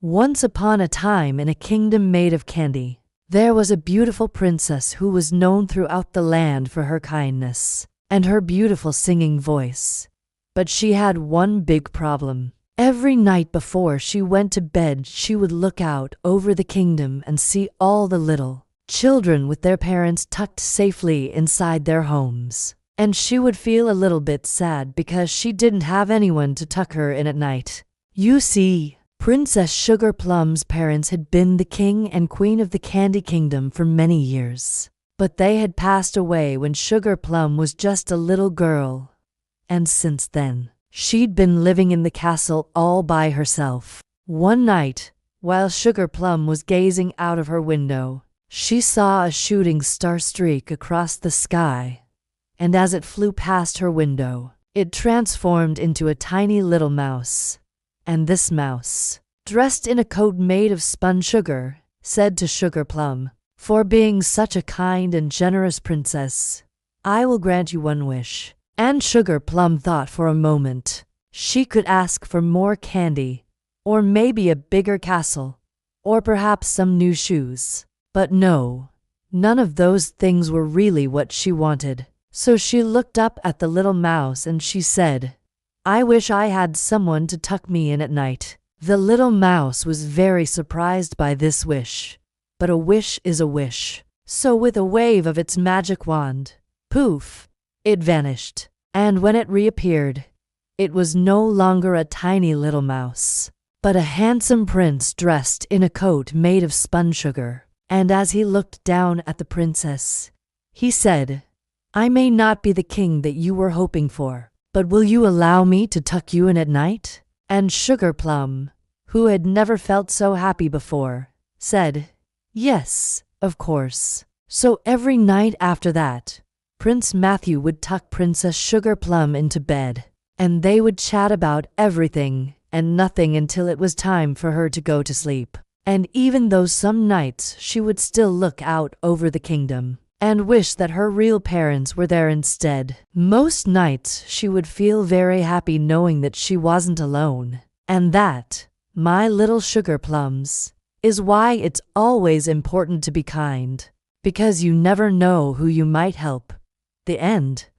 Once upon a time, in a kingdom made of candy, there was a beautiful princess who was known throughout the land for her kindness and her beautiful singing voice. But she had one big problem. Every night before she went to bed, she would look out over the kingdom and see all the little children with their parents tucked safely inside their homes. And she would feel a little bit sad because she didn't have anyone to tuck her in at night. You see, Princess Sugar Plum's parents had been the king and queen of the Candy Kingdom for many years, but they had passed away when Sugar Plum was just a little girl. And since then, she'd been living in the castle all by herself. One night, while Sugar Plum was gazing out of her window, she saw a shooting star streak across the sky, and as it flew past her window, it transformed into a tiny little mouse. And this mouse, dressed in a coat made of spun sugar, said to Sugar Plum, "For being such a kind and generous princess, I will grant you one wish." And Sugar Plum thought for a moment. She could ask for more candy, or maybe a bigger castle, or perhaps some new shoes. But no, none of those things were really what she wanted. So she looked up at the little mouse and she said, "I wish I had someone to tuck me in at night." The little mouse was very surprised by this wish, but a wish is a wish. So with a wave of its magic wand, poof, it vanished. And when it reappeared, it was no longer a tiny little mouse, but a handsome prince dressed in a coat made of spun sugar. And as he looked down at the princess, he said, "I may not be the king that you were hoping for, but will you allow me to tuck you in at night?" And Sugar Plum, who had never felt so happy before, said, "Yes, of course." So every night after that, Prince Matthew would tuck Princess Sugar Plum into bed, and they would chat about everything and nothing until it was time for her to go to sleep. And even though some nights she would still look out over the kingdom and wish that her real parents were there instead, most nights she would feel very happy knowing that she wasn't alone. And that, my little Sugar Plums, is why it's always important to be kind, because you never know who you might help. The end.